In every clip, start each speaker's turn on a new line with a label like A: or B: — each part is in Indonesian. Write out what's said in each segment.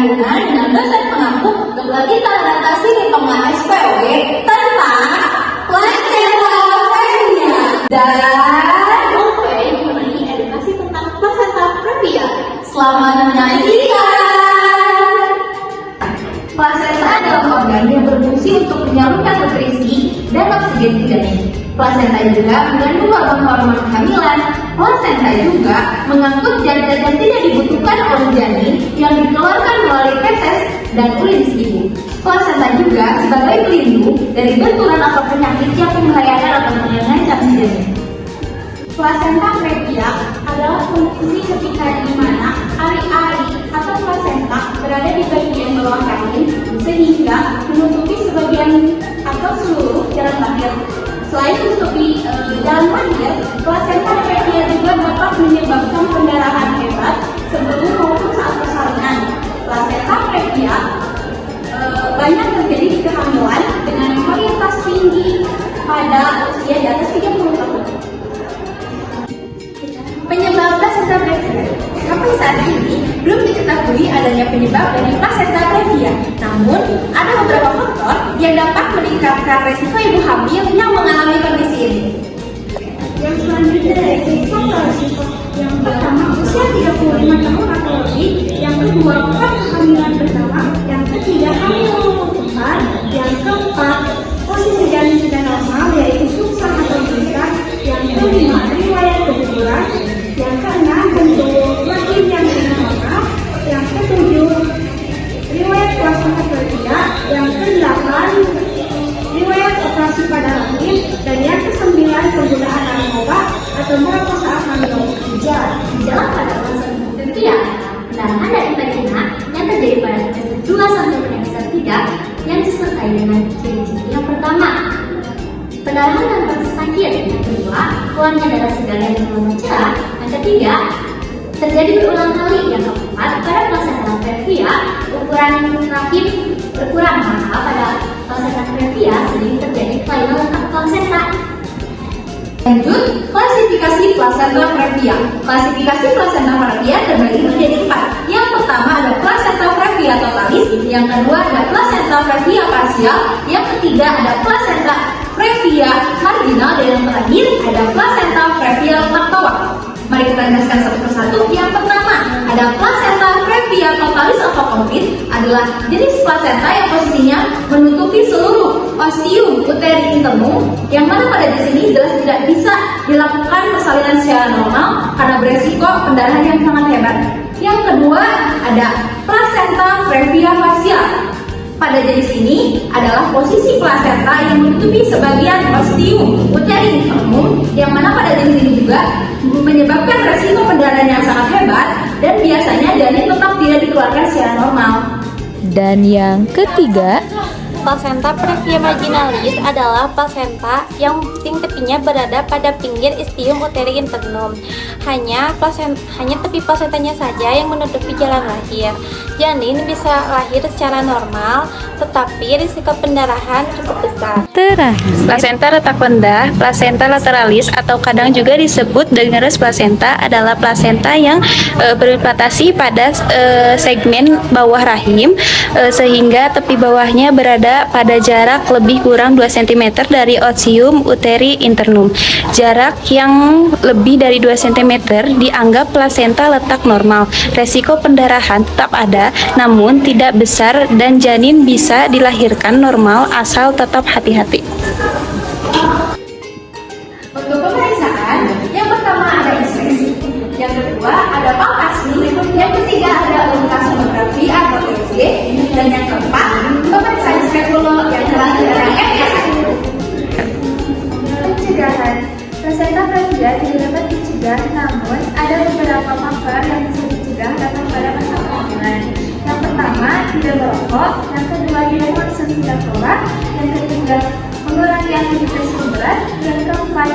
A: kandungan dengan dosen pengampu Dr. Ita Ratasi Ditonga SPOG tentang plasenta previa. Dan mengenai edukasi tentang plasenta previa. Selamat menyaksikan. Plasenta adalah organ yang berfungsi untuk menyalurkan nutrisi dan oksigen ke janin. Plasenta juga mengandung hormon-hormon kehamilan. Plasenta juga mengangkut zat-zat yang tidak dibutuhkan oleh janin yang dikeluarkan melalui feses dan urin si ibu. Plasenta juga sebagai pelindung dari benturan atau penyakit yang membahayakan atau mengancam si janin. Plasenta previa adalah kondisi ketika di mana ari-ari atau plasenta berada di bagian bawah rahim sehingga menutupi sebagian atau seluruh jalan lahir. Selain menutupi jalan lahir, plasenta previa juga dapat menyebabkan pendarahan hebat sebelum maupun saat persalinan. Plasenta previa banyak terjadi di kehamilan dengan mayoritas tinggi pada usia di atas 30 tahun. Penyebab plasenta previa. Sampai saat ini belum diketahui adanya penyebab dari plasenta previa. Namun, ada beberapa faktor yang dapat meningkatkan resiko ibu hamil yang mengalami kondisi ini.
B: Yang selanjutnya yaitu faktor risiko. Yang pertama, usia 35 tahun atau lebih. Yang kedua, kehamilan pertama. Yang ketiga, hamil membutuhkan. Yang keempat, posisi janin tidak normal yaitu susah atau tidak. Yang kelima, riwayat keguguran. Yang keenam, bentuk rahim yang tidak normal. Yang ketujuh, riwayat plasenta previa. Yang kedelapan, riwayat operasi pada rahim. Dan yang kesembilan, penggunaan narkoba atau merokok hamil.
A: Gejala pada plasenta previa, pendarahan dari vagina yang terjadi pada trimester 2 sampai trimester 3 yang disertai dengan ciri-ciri yang pertama, pendarahan tanpa sakit. Yang kedua, keluarnya darah segar yang berwarna cerah. Yang ketiga, terjadi berulang kali. Yang keempat, pada plasenta previa ukuran rahim berkurang, maka pada plasenta previa sering terjadi kelainan letak plasenta. Lanjut, klasifikasi plasenta previa. Klasifikasi plasenta previa terbagi menjadi 4. Yang pertama ada plasenta previa totalis, yang kedua ada plasenta previa parsial, yang ketiga ada plasenta previa marginal, dan yang terakhir ada plasenta previa lactoa. Mari kita jelaskan satu persatu. Yang pertama ada plasenta previa totalis atau komplit, adalah jenis plasenta yang posisinya menutupi seluruh ostium uteri internum, yang mana pada jenis ini jelas tidak bisa dilakukan persalinan secara normal karena beresiko pendarahan yang sangat hebat. Yang kedua ada plasenta previa parsial. Pada jenis ini adalah posisi plasenta yang menutupi sebagian ostium uteri internum, yang mana pada jenis ini juga menyebabkan resiko pendarahan yang sangat hebat dan biasanya janin tetap tidak dikeluarkan secara normal.
C: Dan yang ketiga,
D: Plasenta previa marginalis adalah plasenta yang tepinya berada pada pinggir istium uteri internum. Hanya tepi plasentanya saja yang menutupi jalan lahir. Janin bisa lahir secara normal, tetapi risiko pendarahan cukup besar.
C: terakhir,
E: Plasenta retak rendah, plasenta lateralis atau kadang juga disebut Degenerous placenta adalah plasenta yang berimplanstasi pada segmen bawah rahim sehingga tepi bawahnya berada pada jarak lebih kurang 2 cm dari ostium uteri internum. Jarak yang lebih dari 2 cm dianggap plasenta letak normal. Resiko pendarahan tetap ada, namun tidak besar dan janin bisa dilahirkan normal asal tetap hati-hati.
A: Untuk pemeriksaan, yang pertama ada inspeksi, yang kedua ada palpasi, yang ketiga ada ultrasonografi atau USG, dan yang keempat pemeriksaan spekulo, yang terakhir ada MRI.
B: Pencegahan. Plasenta previa tidak dapat dicegah, namun ada beberapa faktor yang bisa dicegah datang pada masa kehamilan. Yang pertama, tidak merokok. Yang kedua, tidak mengkonsumsi narkoba. Yang ketiga, mengurangi aktivitas berat. Yang keempat,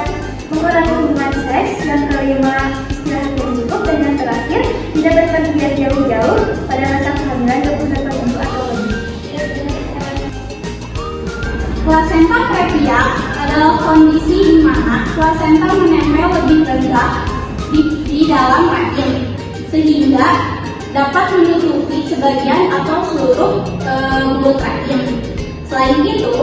B: mengurangi hubungan seks. Yang kelima, istirahat yang cukup. Dan yang terakhir, tidak berpergian jauh-jauh pada masa kehamilan 28 minggu atau lebih.
A: Plasenta previa adalah kondisi di mana plasenta menempel lebih rendah di dalam rahim, sehingga dapat menutupi sebagian atau seluruh mulut rahim. Selain itu,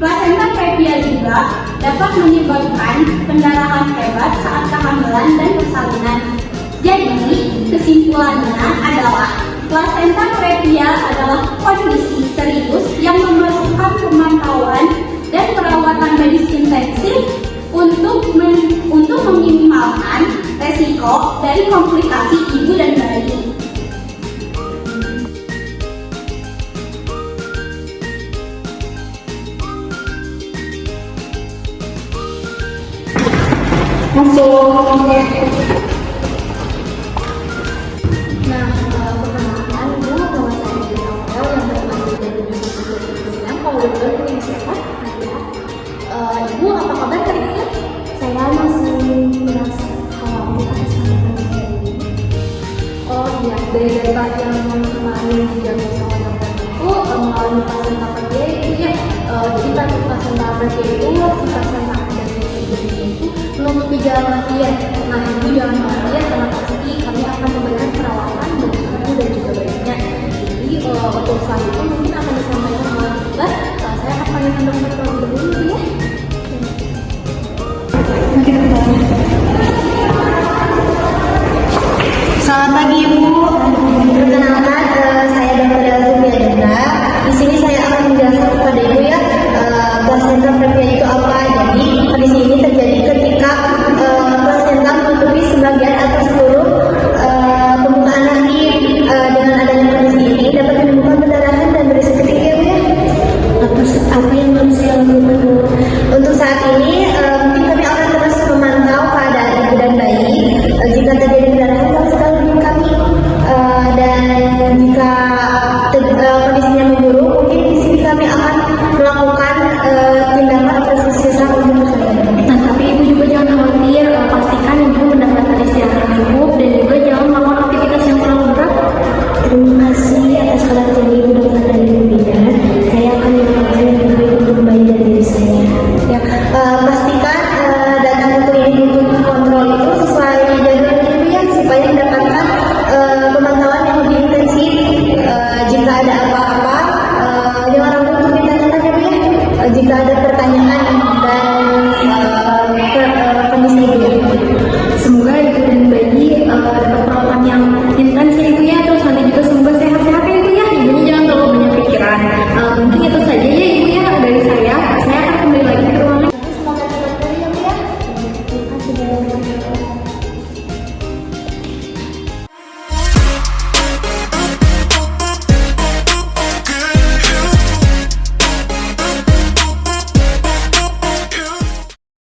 A: plasenta previa juga dapat menyebabkan pendarahan hebat saat kehamilan dan persalinan. Jadi, kesimpulannya adalah plasenta previa adalah kondisi serius yang memerlukan pemantauan dan perawatan medis intensif untuk meminimalkan resiko dari komplikasi ibu dan bayi.
D: Nah, perkenalkan ibu nama saya Dina Aurel yang berasal dari Universitas Kalau betul ini siapa? Ibu apa kabar hari ini?
B: Saya masih merasa khawatir atas kandungan saya ini.
D: Oh iya, dari data yang kemarin didiagnosa oleh dokter itu mengalami plasenta previa itu ya. Jadi pada plasenta previa itu si plasenta dari segmen itu menutupi jalan kematian. Nah, ibu jangan khawatir karena pasti kami akan memberikan perawatan bagi ibu dan juga bayinya. Jadi untuk saat itu mungkin akan disampaikan oleh dokter. Saya akan panggilkan dokter terlebih dahulu ya.
F: Selamat pagi Ibu.